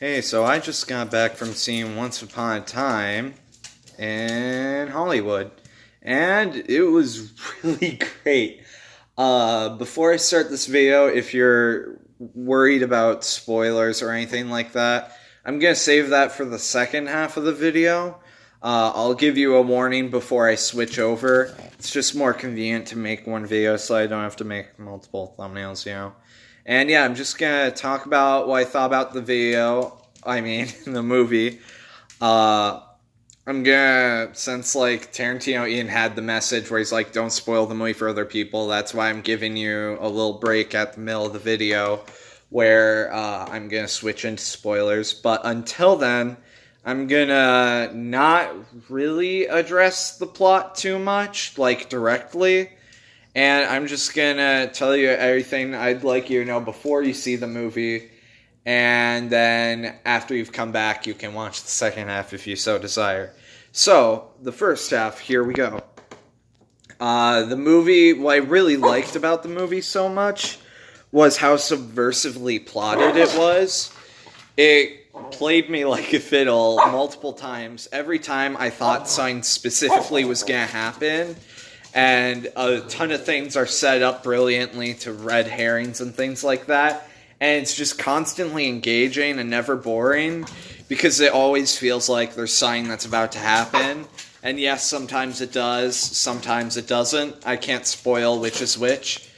Hey, so I just got back from seeing Once Upon a Time in Hollywood, and it was really great. Before I start this video, if you're worried about spoilers or anything like that, I'm gonna save that for the second half of the video. I'll give you a warning before I switch over. It's just more convenient to make one video so I don't have to make multiple thumbnails. And yeah, I'm just gonna talk about what I thought about the video. I mean, the movie. I'm gonna, since like Tarantino even had the message where he's like, don't spoil the movie for other people, that's why I'm giving you a little break at the middle of the video where I'm gonna switch into spoilers. But until then, I'm gonna not really address the plot too much, like directly. And I'm just gonna tell you everything I'd like you to know before you see the movie. And then after you've come back, you can watch the second half if you so desire. So, the first half, here we go. The movie, what I really liked about the movie so much was how subversively plotted it was. It played me like a fiddle multiple times. Every time I thought something specifically was going to happen. And a ton of things are set up brilliantly to red herrings and things like that. And it's just constantly engaging and never boring because it always feels like there's something that's about to happen. And yes, sometimes it does, sometimes it doesn't. I can't spoil which is which.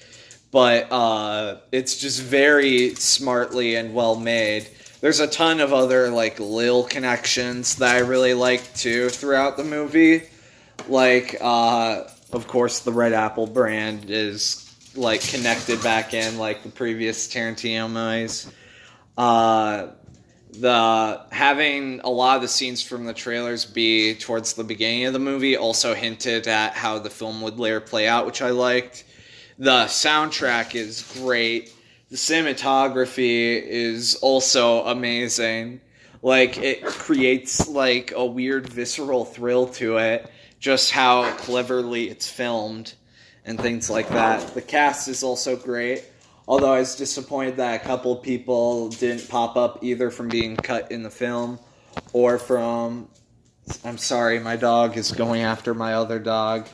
But it's just very smartly and well made. There's a ton of other like little connections that I really like too throughout the movie. Like, of course, the Red Apple brand is like connected back in like the previous Tarantino movies. The having a lot of the scenes from the trailers be towards the beginning of the movie also hinted at how the film would later play out, which I liked. The soundtrack is great. The cinematography is also amazing. Like, it creates like a weird visceral thrill to it, just how cleverly it's filmed and things like that. The cast is also great, although I was disappointed that a couple people didn't pop up either from being cut in the film or from... I'm sorry, my dog is going after my other dog.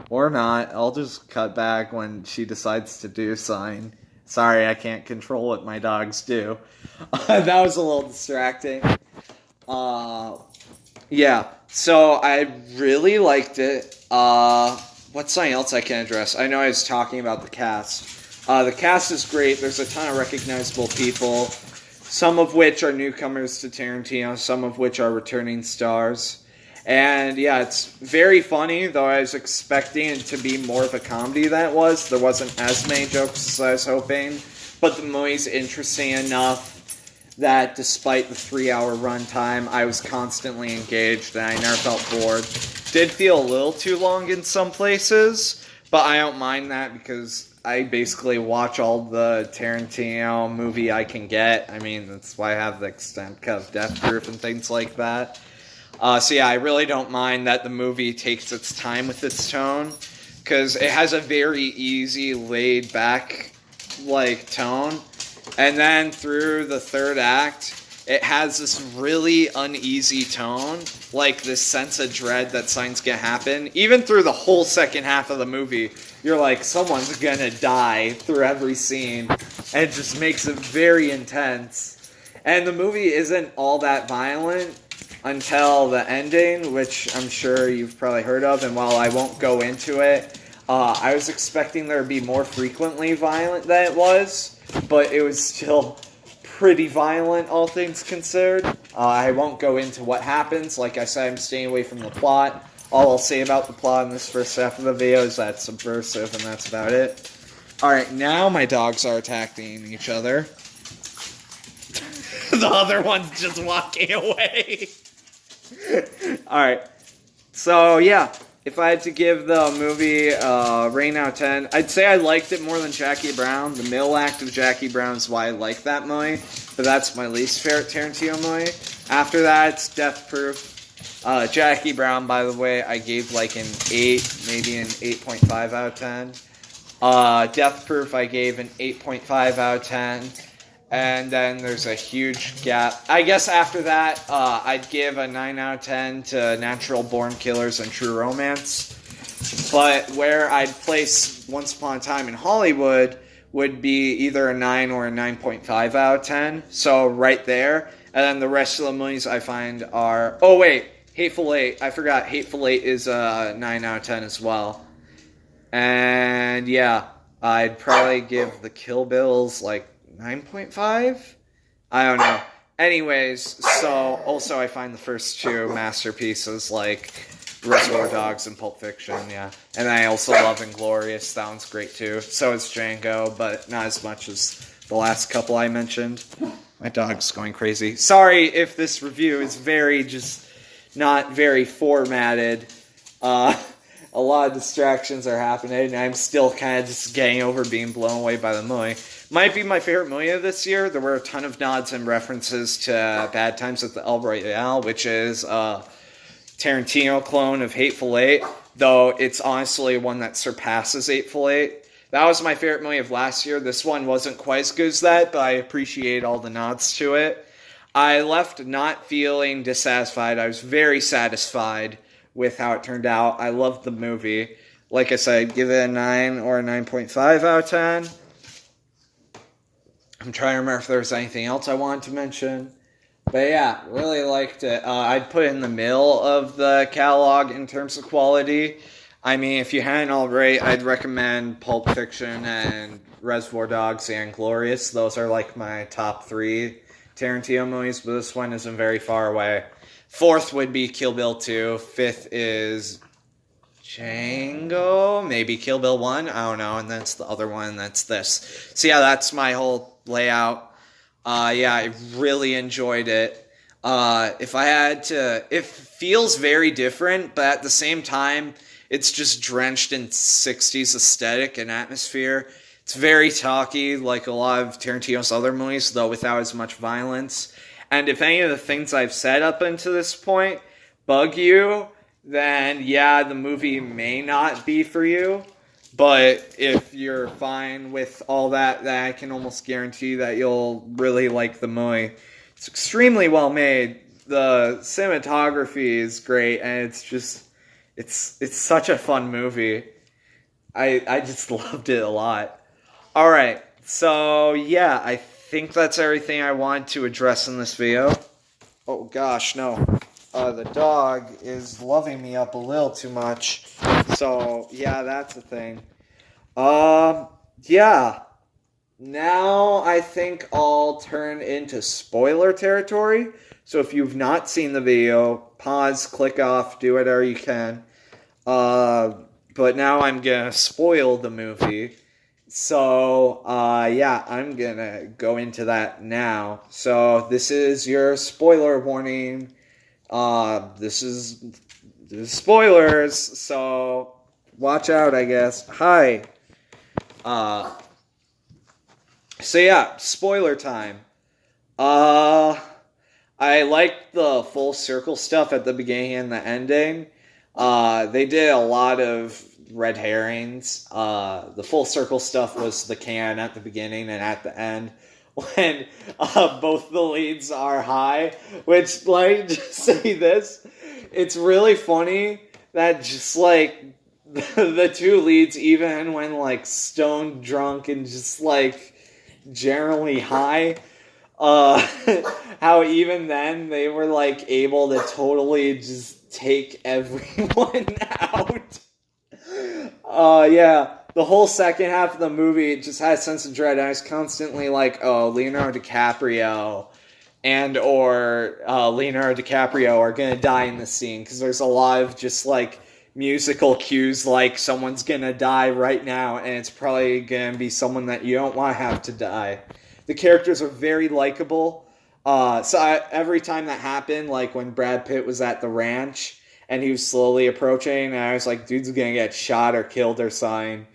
Or not. I'll just cut back when she decides to do something. Sorry, I can't control what my dogs do. That was a little distracting. Yeah, so I really liked it. What's something else I can address? I know I was talking about the cast. The cast is great. There's a ton of recognizable people, some of which are newcomers to Tarantino, some of which are returning stars. And yeah, it's very funny, though I was expecting it to be more of a comedy than it was. There wasn't as many jokes as I was hoping, but the movie's interesting enough that despite the 3-hour runtime, I was constantly engaged and I never felt bored. Did feel a little too long in some places, but I don't mind that because I basically watch all the Tarantino movie I can get. I mean, that's why I have the extended cut of Death Proof and things like that. So yeah, I really don't mind that the movie takes its time with its tone, because it has a very easy, laid-back, like, tone. And then through the third act, it has this really uneasy tone, like this sense of dread that something's gonna happen. Even through the whole second half of the movie, you're like, someone's gonna die through every scene. And it just makes it very intense. And the movie isn't all that violent until the ending, which I'm sure you've probably heard of. And while I won't go into it, I was expecting there to be more frequently violent than it was. But it was still pretty violent, all things considered. I won't go into what happens. Like I said, I'm staying away from the plot. All I'll say about the plot in this first half of the video is that it's subversive, and that's about it. Alright, now my dogs are attacking each other. The other one's just walking away. Alright, so yeah. If I had to give the movie a rating out of 10, I'd say I liked it more than Jackie Brown. The middle act of Jackie Brown is why I like that movie, but that's my least favorite Tarantino movie. After that, it's Death Proof. Jackie Brown, by the way, I gave like an 8, maybe an 8.5 out of 10. Death Proof I gave an 8.5 out of 10. And then there's a huge gap. I guess after that, I'd give a 9 out of 10 to Natural Born Killers and True Romance. But where I'd place Once Upon a Time in Hollywood would be either a 9 or a 9.5 out of 10. So right there. And then the rest of the movies I find are... Oh, wait. Hateful Eight. I forgot. Hateful Eight is a 9 out of 10 as well. And yeah, I'd probably give the Kill Bills like 9.5? I don't know. Anyways, so also I find the first two masterpieces like Reservoir Dogs and Pulp Fiction, yeah. And I also love Inglourious. That one's great too. So is Django, but not as much as the last couple I mentioned. My dog's going crazy. Sorry if this review is not very formatted. A lot of distractions are happening, and I'm still kind of just getting over being blown away by the movie. Might be my favorite movie of this year. There were a ton of nods and references to Bad Times at the El Royale, which is a Tarantino clone of Hateful Eight, though it's honestly one that surpasses Hateful Eight. That was my favorite movie of last year. This one wasn't quite as good as that, but I appreciate all the nods to it. I left not feeling dissatisfied. I was very satisfied with how it turned out. I loved the movie. Like I said, give it a 9 or a 9.5 out of 10. I'm trying to remember if there was anything else I wanted to mention. But yeah, really liked it. I'd put it in the middle of the catalog in terms of quality. I mean, if you hadn't already, I'd recommend Pulp Fiction and Reservoir Dogs and Inglourious. Those are like my top 3 Tarantino movies, but this one isn't very far away. 4th would be Kill Bill 2. 5th is Django. Maybe Kill Bill 1. I don't know. And that's the other one. That's this. So yeah, that's my whole layout. Yeah, I really enjoyed it. If I had to... It feels very different, but at the same time, it's just drenched in 60s aesthetic and atmosphere. It's very talky, like a lot of Tarantino's other movies, though without as much violence. And if any of the things I've said up until this point bug you, then yeah, the movie may not be for you. But if you're fine with all that, then I can almost guarantee that you'll really like the movie. It's extremely well made. The cinematography is great, and it's such a fun movie. I just loved it a lot. Alright, so yeah, I think that's everything I wanted to address in this video. Oh gosh, no. The dog is loving me up a little too much. So, yeah, that's the thing. Yeah. Now I think I'll turn into spoiler territory. So if you've not seen the video, pause, click off, do whatever you can. But now I'm gonna spoil the movie. So, yeah, I'm gonna go into that now. So, this is your spoiler warning. This is spoilers, so watch out, I guess. Hi. So yeah, spoiler time. I liked the full circle stuff at the beginning and the ending. They did a lot of red herrings. The full circle stuff was the can at the beginning and at the end when both the leads are high, which, like, just say this, it's really funny that just, like, the two leads, even when, like, stoned, drunk, and just, like, generally high, how even then they were, like, able to totally just take everyone out. Yeah, the whole second half of the movie just had a sense of dread. I was constantly like, oh, Leonardo DiCaprio are gonna die in this scene, because there's a lot of just, like, musical cues, like someone's gonna die right now, and it's probably gonna be someone that you don't want to have to die. The characters are very likable. Every time that happened, like when Brad Pitt was at the ranch and he was slowly approaching, and I was like, dude's gonna get shot or killed or something.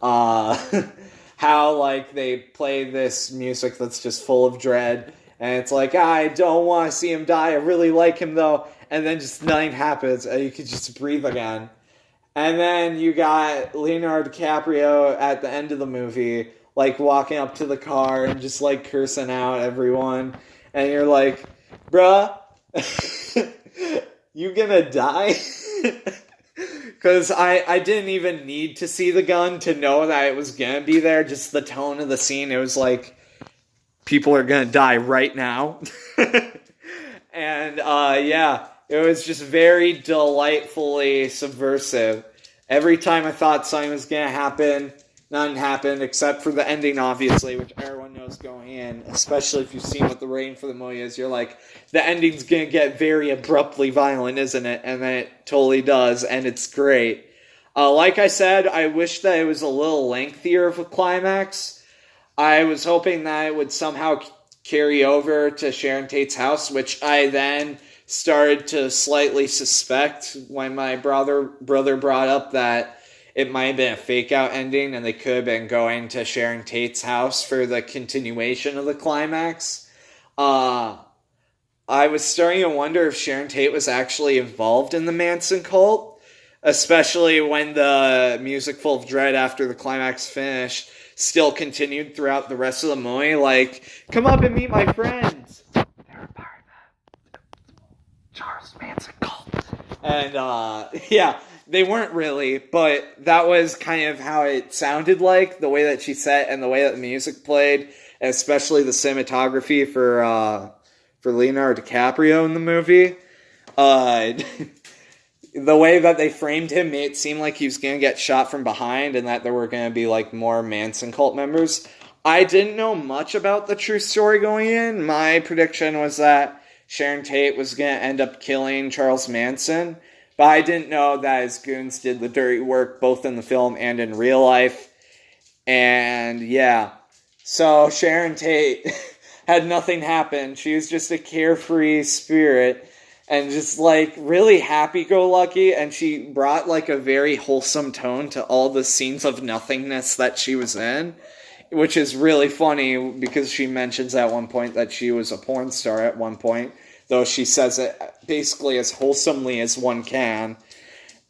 How, like, they play this music that's just full of dread, and it's like, I don't want to see him die, I really like him though, and then just nothing happens, and you can just breathe again. And then you got Leonardo DiCaprio at the end of the movie, like walking up to the car and just like cursing out everyone. And you're like, bruh, you gonna die? Because I didn't even need to see the gun to know that it was gonna be there. Just the tone of the scene, it was like, people are gonna die right now. And yeah, it was just very delightfully subversive. Every time I thought something was gonna happen, nothing happened except for the ending, obviously, which everyone knows going in. Especially if you've seen what the rating for the movie is, you're like, the ending's gonna get very abruptly violent, isn't it? And then it totally does, and it's great. Like I said, I wish that it was a little lengthier of a climax. I was hoping that it would somehow carry over to Sharon Tate's house, which I then started to slightly suspect when my brother brought up that it might have been a fake out ending and they could have been going to Sharon Tate's house for the continuation of the climax. I was starting to wonder if Sharon Tate was actually involved in the Manson cult, especially when the music full of dread after the climax finished still continued throughout the rest of the movie. Like, come up and meet my friends. They're a part of the Charles Manson cult. And, yeah, they weren't really, but that was kind of how it sounded like, the way that she said and the way that the music played, especially the cinematography for Leonardo DiCaprio in the movie. The way that they framed him made it seem like he was going to get shot from behind and that there were going to be like more Manson cult members. I didn't know much about the true story going in. My prediction was that Sharon Tate was going to end up killing Charles Manson, but I didn't know that his goons did the dirty work both in the film and in real life. And yeah, so Sharon Tate had nothing happen. She was just a carefree spirit and just like really happy-go-lucky, and she brought like a very wholesome tone to all the scenes of nothingness that she was in, which is really funny because she mentions at one point that she was a porn star at one point, though she says it basically as wholesomely as one can.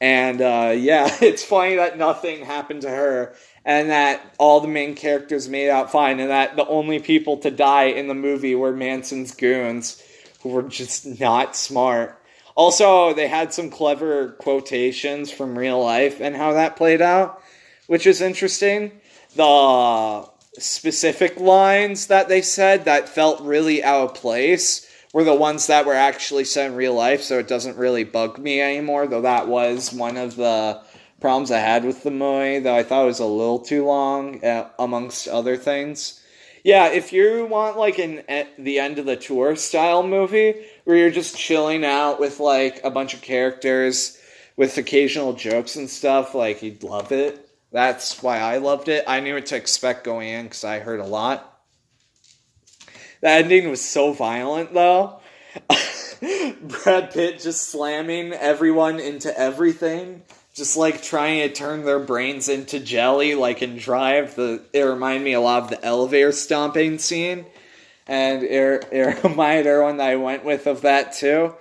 And yeah, it's funny that nothing happened to her and that all the main characters made out fine and that the only people to die in the movie were Manson's goons, who were just not smart. Also, they had some clever quotations from real life and how that played out, which is interesting. The specific lines that they said that felt really out of place were the ones that were actually said in real life, so it doesn't really bug me anymore, though that was one of the problems I had with the movie, though I thought it was a little too long, amongst other things. Yeah, if you want like the end of the tour style movie where you're just chilling out with like a bunch of characters with occasional jokes and stuff, like you'd love it. That's why I loved it. I knew what to expect going in because I heard a lot. The ending was so violent though. Brad Pitt just slamming everyone into everything. Just like trying to turn their brains into jelly, like in Drive. It reminded me a lot of the elevator stomping scene. And it reminded everyone that I went with of that too.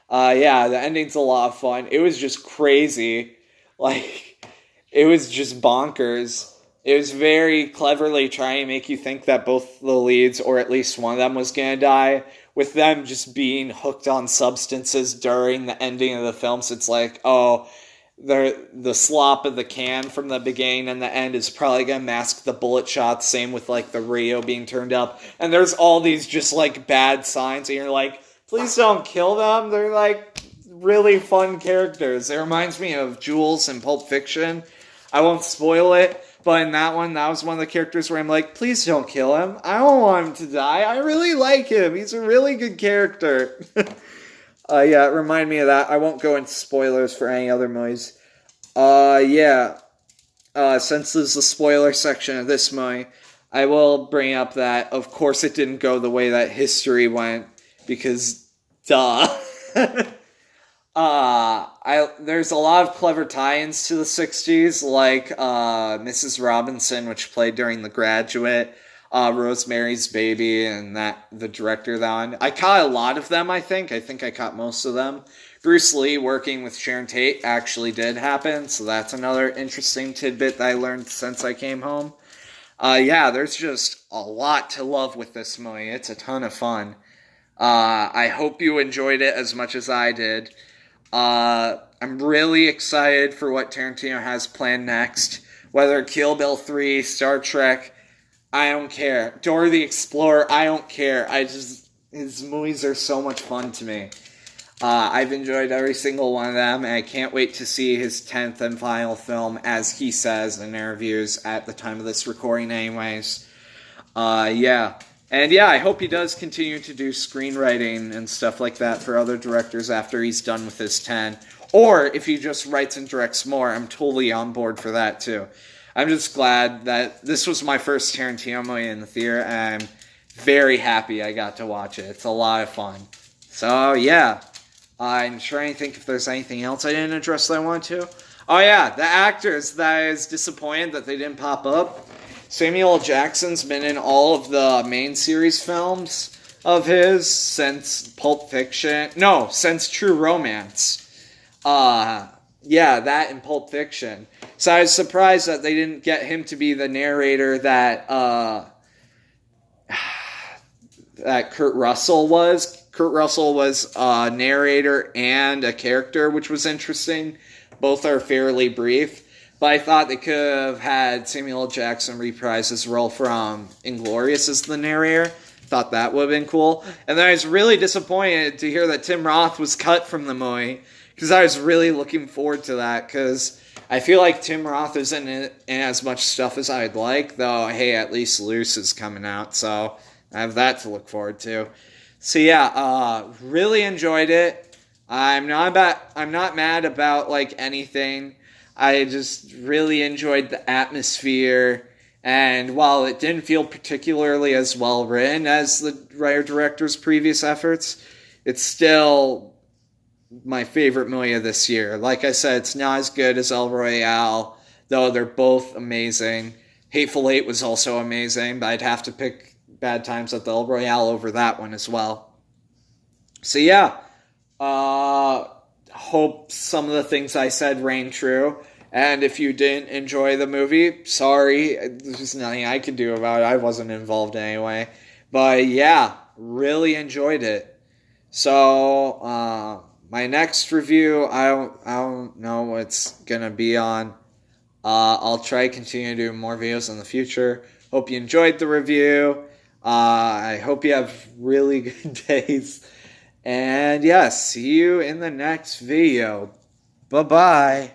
Yeah, the ending's a lot of fun. It was just crazy. Like, it was just bonkers. It was very cleverly trying to make you think that both the leads, or at least one of them, was going to die, with them just being hooked on substances during the ending of the film. So it's like, oh, the slop of the can from the beginning and the end is probably going to mask the bullet shots. Same with like the radio being turned up. And there's all these just like bad signs. And you're like, please don't kill them. They're like really fun characters. It reminds me of Jules in Pulp Fiction. I won't spoil it. But in that one, that was one of the characters where I'm like, please don't kill him. I don't want him to die. I really like him. He's a really good character. Yeah, it reminded me of that. I won't go into spoilers for any other movies. Yeah. Since this is the spoiler section of this movie, I will bring up that, of course, it didn't go the way that history went, because, duh. There's a lot of clever tie-ins to the 60s, like, Mrs. Robinson, which played during The Graduate. Rosemary's Baby, and the director of that one. I caught a lot of them, I think. I think I caught most of them. Bruce Lee working with Sharon Tate actually did happen, so that's another interesting tidbit that I learned since I came home. Yeah, there's just a lot to love with this movie. It's a ton of fun. I hope you enjoyed it as much as I did. I'm really excited for what Tarantino has planned next. Whether Kill Bill 3, Star Trek, I don't care. Dora the Explorer, I don't care. His movies are so much fun to me. I've enjoyed every single one of them, and I can't wait to see his 10th and final film, as he says in interviews at the time of this recording anyways. Yeah. And yeah, I hope he does continue to do screenwriting and stuff like that for other directors after he's done with his 10. Or if he just writes and directs more, I'm totally on board for that too. I'm just glad that this was my first Tarantino movie in the theater, and I'm very happy I got to watch it. It's a lot of fun. So yeah, I'm trying to think if there's anything else I didn't address that I want to. Oh yeah, the actors that I was disappointed that they didn't pop up. Samuel L. Jackson's been in all of the main series films of his since Pulp Fiction. No, since True Romance. Yeah, that and Pulp Fiction. So I was surprised that they didn't get him to be the narrator that Kurt Russell was. Kurt Russell was a narrator and a character, which was interesting. Both are fairly brief. But I thought they could have had Samuel L. Jackson reprise his role from Inglourious as the narrator. Thought that would have been cool. And then I was really disappointed to hear that Tim Roth was cut from the movie, because I was really looking forward to that, because I feel like Tim Roth isn't in as much stuff as I'd like, though, hey, at least Loose is coming out, so I have that to look forward to. So yeah, really enjoyed it. I'm not mad about, like, anything. I just really enjoyed the atmosphere, and while it didn't feel particularly as well written as the writer-director's previous efforts, it's still my favorite movie of this year. Like I said, it's not as good as El Royale, though they're both amazing. Hateful Eight was also amazing, but I'd have to pick Bad Times at the El Royale over that one as well. So yeah, hope some of the things I said rang true. And if you didn't enjoy the movie, sorry, there's nothing I could do about it. I wasn't involved anyway. But yeah, really enjoyed it. So, my next review, I don't know what it's gonna be on. I'll try to continue to do more videos in the future. Hope you enjoyed the review. I hope you have really good days. And yeah, see you in the next video. Bye-bye.